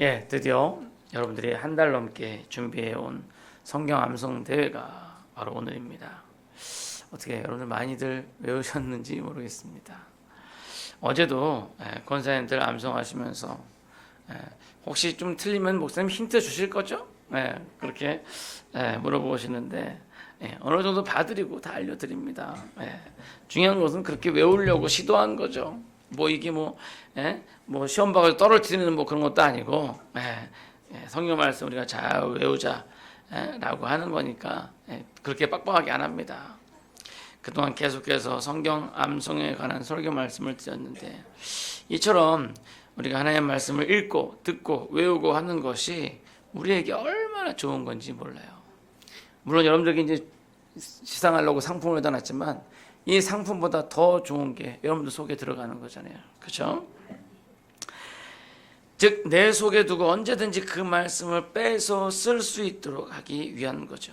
예, 드디어 여러분들이 한 달 넘게 준비해온 성경 암송 대회가 바로 오늘입니다. 어떻게 여러분들 많이들 외우셨는지 모르겠습니다. 어제도 권사님들 암송하시면서 혹시 좀 틀리면 목사님 힌트 주실 거죠? 그렇게 물어보시는데 어느 정도 봐드리고 다 알려드립니다. 중요한 것은 그렇게 외우려고 시도한 거죠. 뭐 이게 뭐 시험 봐서 떨어뜨리는 뭐 그런 것도 아니고 성경 말씀 우리가 잘 외우자 라고 하는 거니까 그렇게 빡빡하게 안 합니다. 그동안 계속해서 성경 암송에 관한 설교 말씀을 드렸는데 이처럼 우리가 하나님의 말씀을 읽고 듣고 외우고 하는 것이 우리에게 얼마나 좋은 건지 몰라요. 물론 여러분들에게 이제 시상하려고 상품을 해놨지만 이 상품보다 더 좋은 게 여러분들 속에 들어가는 거잖아요. 그렇죠? 즉 내 속에 두고 언제든지 그 말씀을 빼서 쓸 수 있도록 하기 위한 거죠.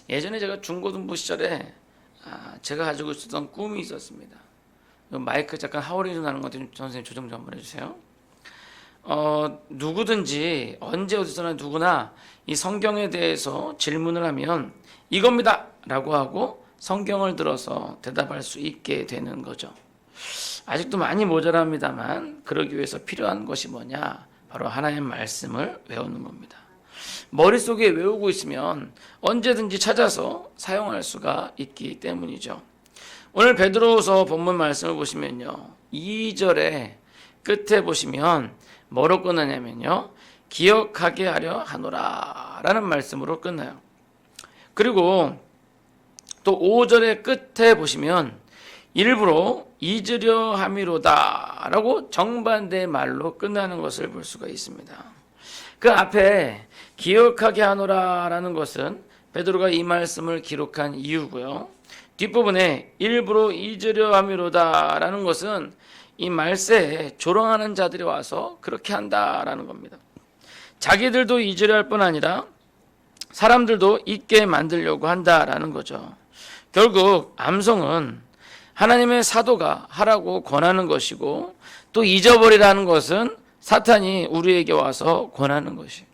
예전에 제가 중고등부 시절에 제가 가지고 있었던 꿈이 있었습니다. 마이크 잠깐 하울이 좀 나는 것 같아요. 선생님 조정 좀 한번 해주세요. 누구든지 언제 어디서나 누구나 이 성경에 대해서 질문을 하면 이겁니다 라고 하고 성경을 들어서 대답할 수 있게 되는 거죠. 아직도 많이 모자랍니다만 그러기 위해서 필요한 것이 뭐냐? 바로 하나님의 말씀을 외우는 겁니다. 머릿속에 외우고 있으면 언제든지 찾아서 사용할 수가 있기 때문이죠. 오늘 베드로후서 본문 말씀을 보시면요. 2절에 끝에 보시면 뭐로 끝나냐면요. 기억하게 하려 하노라 라는 말씀으로 끝나요. 그리고 또 5절의 끝에 보시면 일부러 잊으려 함이로다 라고 정반대의 말로 끝나는 것을 볼 수가 있습니다. 그 앞에 기억하게 하노라 라는 것은 베드로가 이 말씀을 기록한 이유고요. 뒷부분에 일부러 잊으려 함이로다 라는 것은 이 말세에 조롱하는 자들이 와서 그렇게 한다라는 겁니다. 자기들도 잊으려 할 뿐 아니라 사람들도 잊게 만들려고 한다라는 거죠. 결국 암송은 하나님의 사도가 하라고 권하는 것이고 또 잊어버리라는 것은 사탄이 우리에게 와서 권하는 것이.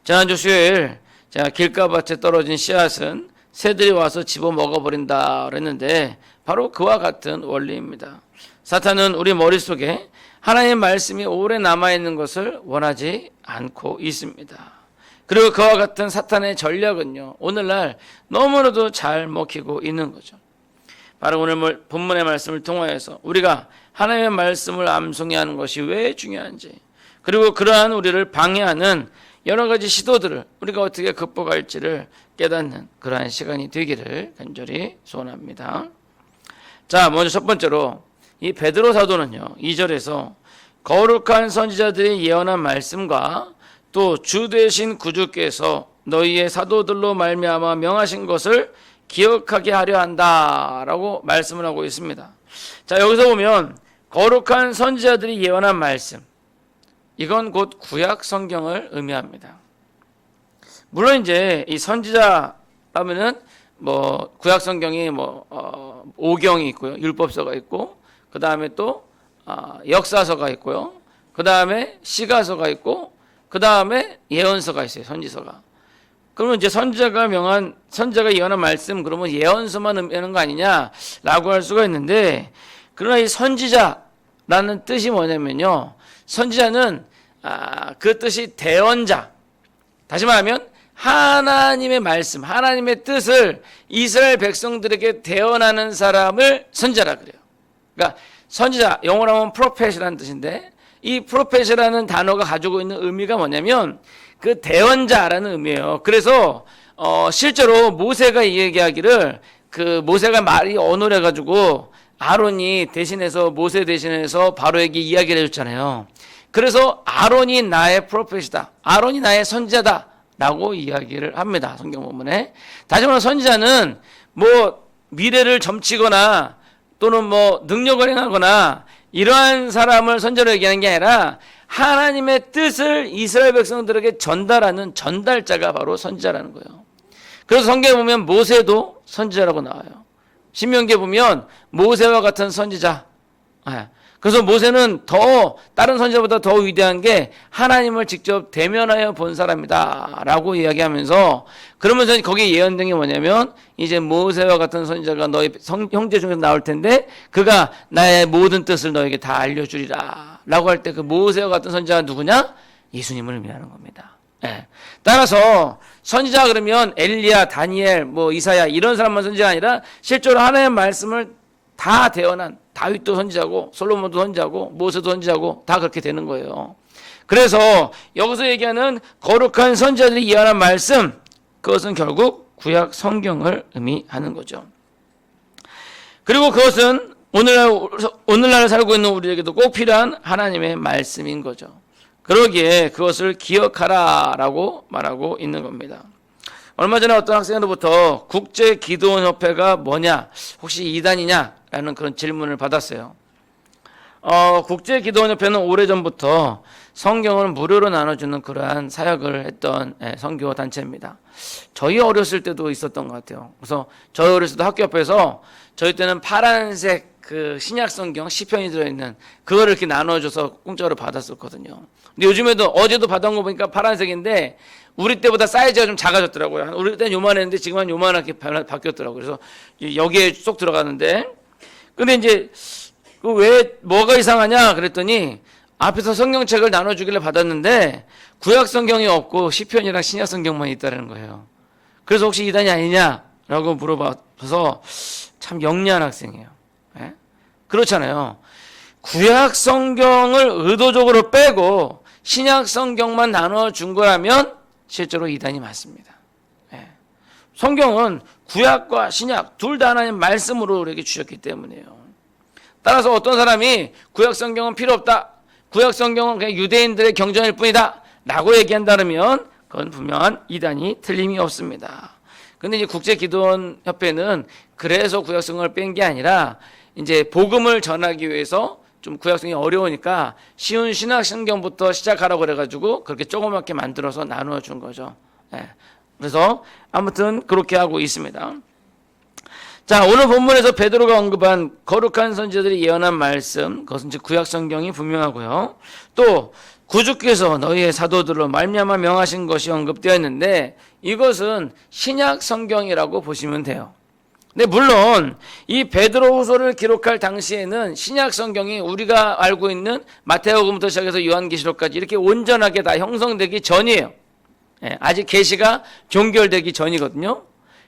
지난주 수요일 제가 길가밭에 떨어진 씨앗은 새들이 와서 집어 먹어버린다 그랬는데 바로 그와 같은 원리입니다. 사탄은 우리 머릿속에 하나님의 말씀이 오래 남아있는 것을 원하지 않고 있습니다. 그리고 그와 같은 사탄의 전략은요, 오늘날 너무나도 잘 먹히고 있는 거죠. 바로 오늘 본문의 말씀을 통하여서 우리가 하나님의 말씀을 암송해야 하는 것이 왜 중요한지, 그리고 그러한 우리를 방해하는 여러 가지 시도들을 우리가 어떻게 극복할지를 깨닫는 그러한 시간이 되기를 간절히 소원합니다. 자, 먼저 첫 번째로 이 베드로 사도는요, 2절에서 거룩한 선지자들이 예언한 말씀과 또 주 되신 구주께서 너희의 사도들로 말미암아 명하신 것을 기억하게 하려 한다라고 말씀을 하고 있습니다. 자, 여기서 보면 거룩한 선지자들이 예언한 말씀, 이건 곧 구약 성경을 의미합니다. 물론 이제 이 선지자 하면은 뭐 구약 성경이 오경이 있고요, 율법서가 있고, 그 다음에 또 역사서가 있고요, 그 다음에 시가서가 있고, 그 다음에 예언서가 있어요. 선지서가. 그러면 이제 선지자가 예언한 말씀, 그러면 예언서만 의미하는 거 아니냐라고 할 수가 있는데, 그러나 이 선지자라는 뜻이 뭐냐면요, 선지자는 그 뜻이 대언자, 다시 말하면 하나님의 말씀, 하나님의 뜻을 이스라엘 백성들에게 대언하는 사람을 선지자라 그래요. 그러니까 선지자, 영어로 하면 프로펫이라는 뜻인데, 이 프로펫이라는 단어가 가지고 있는 의미가 뭐냐면 그 대언자라는 의미예요. 그래서 실제로 모세가 얘기하기를, 그 모세가 말이 어눌해 가지고 아론이 대신해서, 모세 대신해서 바로에게 이야기를 해줬잖아요. 그래서 아론이 나의 프로펫이다, 아론이 나의 선지자다 라고 이야기를 합니다. 성경 본문에. 다시 말해 선지자는 뭐 미래를 점치거나 또는 뭐 능력을 행하거나 이러한 사람을 선지자로 얘기하는 게 아니라 하나님의 뜻을 이스라엘 백성들에게 전달하는 전달자가 바로 선지자라는 거예요. 그래서 성경에 보면 모세도 선지자라고 나와요. 신명기에 보면 모세와 같은 선지자, 그래서 모세는 더 다른 선지자보다 더 위대한 게 하나님을 직접 대면하여 본 사람이다 라고 이야기하면서, 그러면서 거기에 예언된 게 뭐냐면 이제 모세와 같은 선지자가 너희 형제 중에서 나올 텐데 그가 나의 모든 뜻을 너에게 다 알려주리라 라고 할 때 그 모세와 같은 선지자가 누구냐? 예수님을 의미하는 겁니다. 예. 따라서 선지자 그러면 엘리야, 다니엘, 이사야 이런 사람만 선지자가 아니라 실제로 하나님의 말씀을 다 대언한 다윗도 선지자고 솔로몬도 선지자고 모세도 선지자고 다 그렇게 되는 거예요. 그래서 여기서 얘기하는 거룩한 선지자들이 예언한 말씀, 그것은 결국 구약 성경을 의미하는 거죠. 그리고 그것은 오늘날 살고 있는 우리에게도 꼭 필요한 하나님의 말씀인 거죠. 그러기에 그것을 기억하라라고 말하고 있는 겁니다. 얼마 전에 어떤 학생으로부터 국제기도원협회가 뭐냐, 혹시 이단이냐라는 그런 질문을 받았어요. 국제기도원협회는 오래전부터 성경을 무료로 나눠주는 그러한 사역을 했던 선교 단체입니다. 저희 어렸을 때도 있었던 것 같아요. 그래서 저희 어렸을 때 학교 옆에서 저희 때는 파란색 그 신약 성경 시편이 들어있는 그거를 이렇게 나눠줘서 공짜로 받았었거든요. 근데 요즘에도 어제도 받은 거 보니까 파란색인데 우리 때보다 사이즈가 좀 작아졌더라고요. 우리 때는 요만했는데 지금 은 요만하게 바뀌었더라고요. 그래서 여기에 쏙 들어가는데, 근데 이제 왜 뭐가 이상하냐 그랬더니 앞에서 성경책을 나눠주길래 받았는데 구약 성경이 없고 시편이랑 신약 성경만 있다는 거예요. 그래서 혹시 이단이 아니냐라고 물어봐서 참 영리한 학생이에요. 예? 그렇잖아요. 구약 성경을 의도적으로 빼고 신약 성경만 나눠준 거라면 실제로 이단이 맞습니다. 예. 성경은 구약과 신약 둘 다 하나님 말씀으로 우리에게 주셨기 때문이에요. 따라서 어떤 사람이 구약 성경은 필요 없다, 구약 성경은 그냥 유대인들의 경전일 뿐이다 라고 얘기한다면 그건 분명한 이단이 틀림이 없습니다. 근데 이제 국제기도원협회는 그래서 구약 성경을 뺀 게 아니라 이제 복음을 전하기 위해서 좀 구약성이 어려우니까 쉬운 신약 성경부터 시작하라고 그래가지고 그렇게 조그맣게 만들어서 나누어 준 거죠. 예. 그래서 아무튼 그렇게 하고 있습니다. 자, 오늘 본문에서 베드로가 언급한 거룩한 선지자들이 예언한 말씀, 그것은 이제 구약 성경이 분명하고요. 또 구주께서 너희의 사도들로 말미암아 명하신 것이 언급되어 있는데 이것은 신약 성경이라고 보시면 돼요. 근데 물론 이 베드로후서를 기록할 당시에는 신약 성경이 우리가 알고 있는 마태복음부터 시작해서 요한계시록까지 이렇게 온전하게 다 형성되기 전이에요. 아직 계시가 종결되기 전이거든요.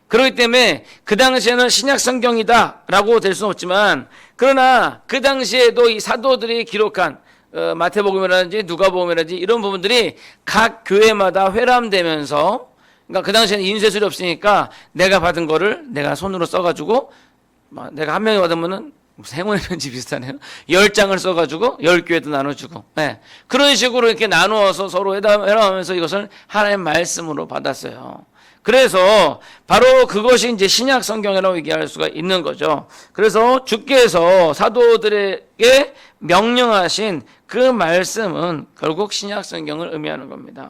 그렇기 때문에 그 당시에는 신약 성경이다라고 될 수는 없지만, 그러나 그 당시에도 이 사도들이 기록한 마태복음이라든지 누가복음이라든지 이런 부분들이 각 교회마다 회람되면서, 그러니까 그 당시에는 인쇄술이 없으니까 내가 받은 거를 내가 손으로 써가지고, 내가 한 명이 받으면은 행운의 편지 비슷하네요. 10장을 써가지고 10교회도 나눠주고, 네. 그런 식으로 이렇게 나누어서 서로 회람하면서 이것을 하나님의 말씀으로 받았어요. 그래서 바로 그것이 이제 신약 성경이라고 얘기할 수가 있는 거죠. 그래서 주께서 사도들에게 명령하신 그 말씀은 결국 신약 성경을 의미하는 겁니다.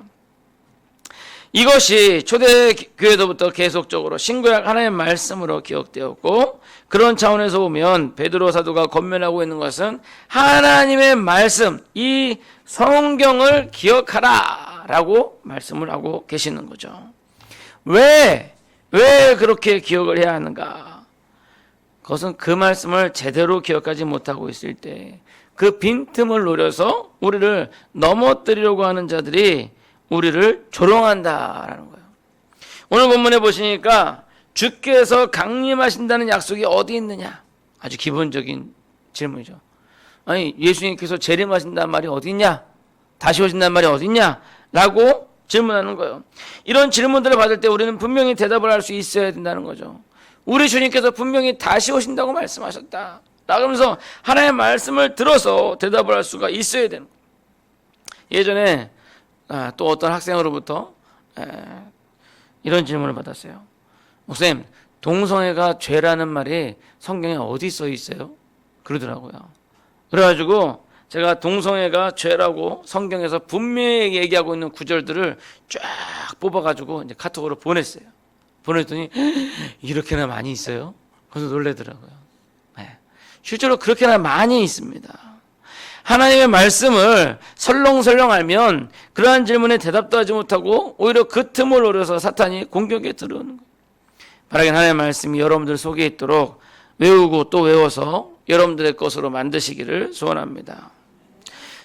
이것이 초대교회로부터 계속적으로 신구약 하나님의 말씀으로 기억되었고, 그런 차원에서 보면 베드로 사도가 권면하고 있는 것은 하나님의 말씀, 이 성경을 기억하라 라고 말씀을 하고 계시는 거죠. 왜 그렇게 기억을 해야 하는가? 그것은 그 말씀을 제대로 기억하지 못하고 있을 때 그 빈틈을 노려서 우리를 넘어뜨리려고 하는 자들이 우리를 조롱한다라는 거예요. 오늘 본문에 보시니까 주께서 강림하신다는 약속이 어디 있느냐? 아주 기본적인 질문이죠. 아니, 예수님께서 재림하신다는 말이 어디 있냐? 다시 오신다는 말이 어디 있냐? 라고 질문하는 거예요. 이런 질문들을 받을 때 우리는 분명히 대답을 할 수 있어야 된다는 거죠. 우리 주님께서 분명히 다시 오신다고 말씀하셨다 라면서 하나님의 말씀을 들어서 대답을 할 수가 있어야 되는 거예요. 예전에 또 어떤 학생으로부터 이런 질문을 받았어요. 목사님, 동성애가 죄라는 말이 성경에 어디 써 있어요? 그러더라고요. 그래가지고 제가 동성애가 죄라고 성경에서 분명히 얘기하고 있는 구절들을 쫙 뽑아가지고 이제 카톡으로 보냈어요. 보냈더니 이렇게나 많이 있어요? 그래서 놀래더라고요. 네. 실제로 그렇게나 많이 있습니다. 하나님의 말씀을 설렁설렁 알면 그러한 질문에 대답도 하지 못하고 오히려 그 틈을 노려서 사탄이 공격에 들어오는 거예요. 바라긴 하나님의 말씀이 여러분들 속에 있도록 외우고 또 외워서 여러분들의 것으로 만드시기를 소원합니다.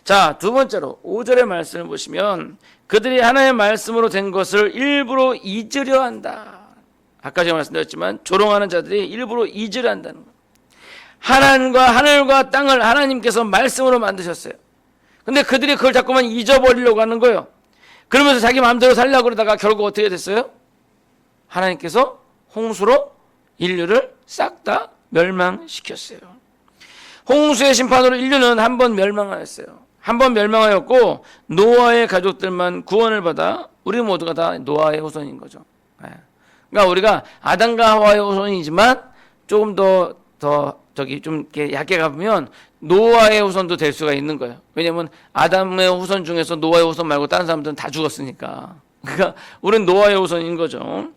자, 두 번째로 5절의 말씀을 보시면 그들이 하나님의 말씀으로 된 것을 일부러 잊으려 한다. 아까 제가 말씀드렸지만 조롱하는 자들이 일부러 잊으려 한다는 거예요. 하나님과 하늘과 땅을 하나님께서 말씀으로 만드셨어요. 근데 그들이 그걸 자꾸만 잊어버리려고 하는 거예요. 그러면서 자기 마음대로 살려고 그러다가 결국 어떻게 됐어요? 하나님께서 홍수로 인류를 싹 다 멸망시켰어요. 홍수의 심판으로 인류는 한 번 멸망하였어요. 한 번 멸망하였고 노아의 가족들만 구원을 받아 우리 모두가 다 노아의 후손인 거죠. 그러니까 우리가 아담과 하와의 후손이지만 조금 더 좀 이렇게 얕게 가보면 노아의 후손도 될 수가 있는 거예요. 왜냐하면 아담의 후손 중에서 노아의 후손 말고 다른 사람들은 다 죽었으니까. 그러니까 우리는 노아의 후손인 거죠.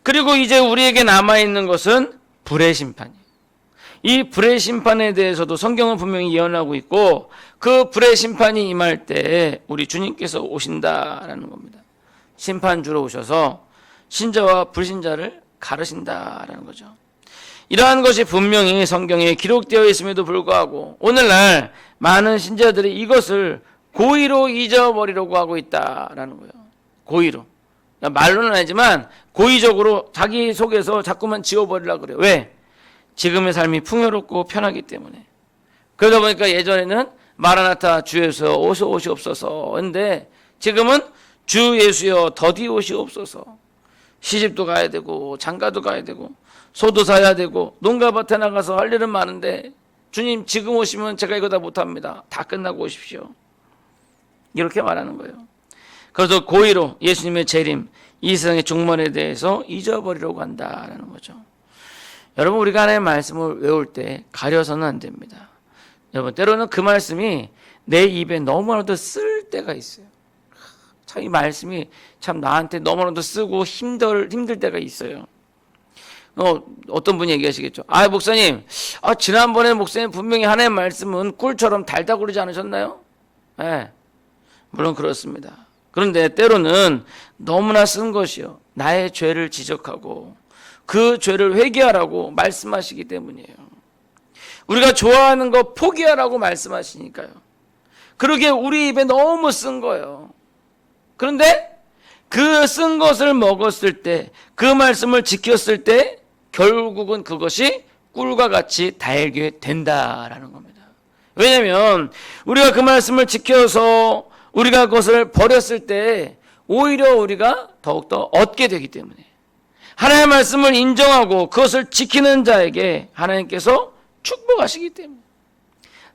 그리고 이제 우리에게 남아있는 것은 불의 심판이에요. 이 불의 심판에 대해서도 성경은 분명히 예언하고 있고 그 불의 심판이 임할 때 우리 주님께서 오신다라는 겁니다. 심판주로 오셔서 신자와 불신자를 가르신다라는 거죠. 이러한 것이 분명히 성경에 기록되어 있음에도 불구하고 오늘날 많은 신자들이 이것을 고의로 잊어버리려고 하고 있다라는 거예요. 고의로. 말로는 아니지만 고의적으로 자기 속에서 자꾸만 지워버리려고 그래요. 왜? 지금의 삶이 풍요롭고 편하기 때문에. 그러다 보니까 예전에는 마라나타 주 예수여 어서 오시옵소서 했는데 지금은 주 예수여 더디 오시옵소서. 시집도 가야 되고 장가도 가야 되고 소도 사야 되고 농가 밭에 나가서 할 일은 많은데 주님 지금 오시면 제가 이거 다 못합니다. 다 끝나고 오십시오. 이렇게 말하는 거예요. 그래서 고의로 예수님의 재림, 이 세상의 중문에 대해서 잊어버리려고 한다라는 거죠. 여러분 우리가 하나님의 말씀을 외울 때 가려서는 안 됩니다. 여러분 때로는 그 말씀이 내 입에 너무나도 쓸 때가 있어요. 참 이 말씀이 참 나한테 너무나도 쓰고 힘들 때가 있어요. 어떤 분이 얘기하시겠죠. 목사님, 지난번에 목사님 분명히 하나님의 말씀은 꿀처럼 달다고 그러지 않으셨나요? 네, 물론 그렇습니다. 그런데 때로는 너무나 쓴 것이요. 나의 죄를 지적하고 그 죄를 회개하라고 말씀하시기 때문이에요. 우리가 좋아하는 거 포기하라고 말씀하시니까요. 그러게 우리 입에 너무 쓴 거예요. 그런데 그 쓴 것을 먹었을 때, 그 말씀을 지켰을 때 결국은 그것이 꿀과 같이 달게 된다라는 겁니다. 왜냐하면 우리가 그 말씀을 지켜서 우리가 그것을 버렸을 때 오히려 우리가 더욱더 얻게 되기 때문에 하나님의 말씀을 인정하고 그것을 지키는 자에게 하나님께서 축복하시기 때문에.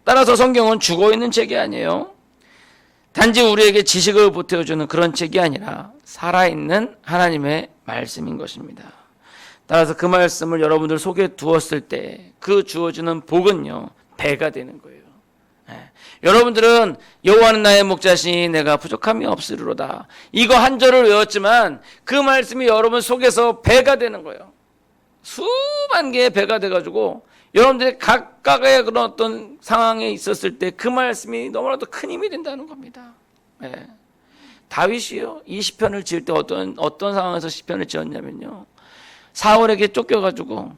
따라서 성경은 죽어있는 책이 아니에요. 단지 우리에게 지식을 보태어주는 그런 책이 아니라 살아있는 하나님의 말씀인 것입니다. 따라서 그 말씀을 여러분들 속에 두었을 때 그 주어지는 복은요 배가 되는 거예요. 여러분들은 여호와는 나의 목자시니 내가 부족함이 없으리로다. 이거 한 절을 외웠지만 그 말씀이 여러분 속에서 배가 되는 거예요. 수만 개의 배가 돼가지고 여러분들이 각각의 그런 어떤 상황에 있었을 때 그 말씀이 너무나도 큰 힘이 된다는 겁니다. 다윗이요 이 시편을 지을 때 어떤 상황에서 시편을 지었냐면요, 사울에게 쫓겨가지고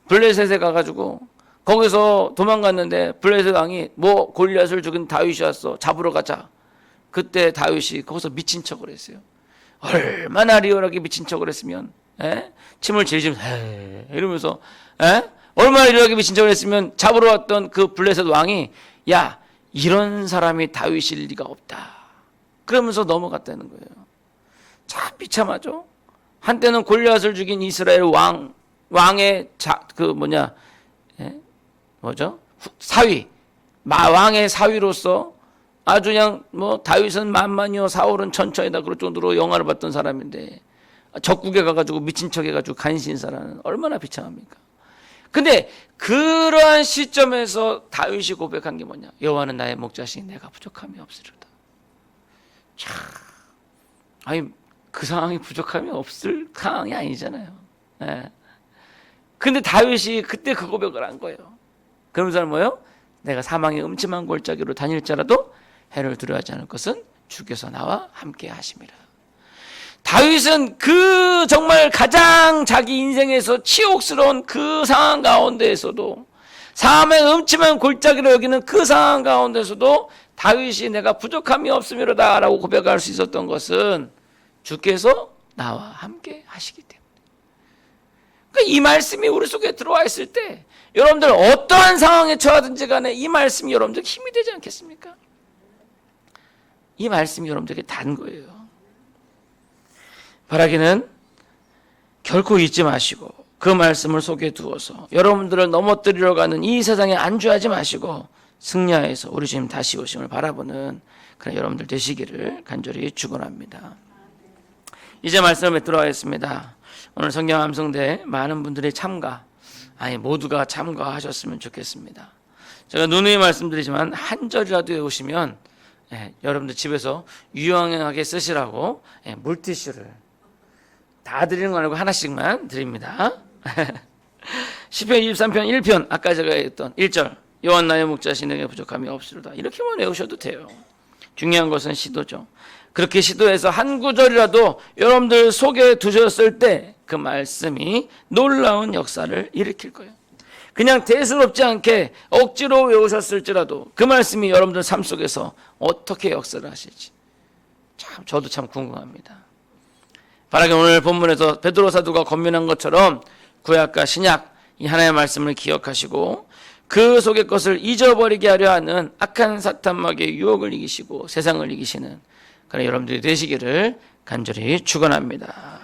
블레셋에 가가지고 거기서 도망갔는데 블레셋 왕이 골리앗을 죽인 다윗이 왔어, 잡으러 가자. 그때 다윗이 거기서 미친 척을 했어요. 얼마나 리얼하게 미친 척을 했으면, 침을 질질 이러면서, 얼마나 리얼하게 미친 척을 했으면 잡으러 왔던 그 블레셋 왕이 야 이런 사람이 다윗일 리가 없다 그러면서 넘어갔다는 거예요. 참 비참하죠. 한때는 골리앗을 죽인 이스라엘 왕의 사위, 왕의 사위로서 아주 그냥 다윗은 만만이요 사울은 천천히다 그럴 정도로 영화를 봤던 사람인데 적국에 가가지고 미친 척 해가지고 간신사라는, 얼마나 비참합니까? 근데 그러한 시점에서 다윗이 고백한 게 뭐냐? 여호와는 나의 목자시니 내가 부족함이 없으리로다. 참, 그 상황이 부족함이 없을 상황이 아니잖아요. 근데 다윗이 그때 그 고백을 한 거예요. 그러면서 뭐예요? 내가 사망의 음침한 골짜기로 다닐지라도 해를 두려워하지 않을 것은 주께서 나와 함께 하심이라. 다윗은 그 정말 가장 자기 인생에서 치욕스러운 그 상황 가운데에서도, 사망의 음침한 골짜기로 여기는 그 상황 가운데서도 다윗이 내가 부족함이 없음이로다 라고 고백할 수 있었던 것은 주께서 나와 함께 하시기 때문에. 그러니까 이 말씀이 우리 속에 들어와 있을 때 여러분들 어떠한 상황에 처하든지 간에 이 말씀이 여러분들 힘이 되지 않겠습니까? 이 말씀이 여러분들에게 단 거예요. 바라기는 결코 잊지 마시고 그 말씀을 속에 두어서 여러분들을 넘어뜨리려고 하는 이 세상에 안주하지 마시고 승리하여서 우리 주님 다시 오심을 바라보는 그런 여러분들 되시기를 간절히 축원합니다. 이제 말씀에 들어가겠습니다. 오늘 성경 암송대 많은 분들이 모두가 참가하셨으면 좋겠습니다. 제가 누누이 말씀드리지만 한 절이라도 외우시면 여러분들 집에서 유용하게 쓰시라고 물티슈를 다 드리는 거 아니고 하나씩만 드립니다. 시편 23편 1편 아까 제가 했던 1절 여호와 나의 목자시 내게 부족함이 없으리로다. 이렇게만 외우셔도 돼요. 중요한 것은 시도죠. 그렇게 시도해서 한 구절이라도 여러분들 속에 두셨을 때 그 말씀이 놀라운 역사를 일으킬 거예요. 그냥 대수롭지 않게 억지로 외우셨을지라도 그 말씀이 여러분들 삶 속에서 어떻게 역사를 하실지 저도 참 궁금합니다. 바라기 오늘 본문에서 베드로 사도가 권면한 것처럼 구약과 신약 이 하나의 말씀을 기억하시고 그 속의 것을 잊어버리게 하려 하는 악한 사탄마귀의 유혹을 이기시고 세상을 이기시는 그런 여러분들이 되시기를 간절히 축원합니다.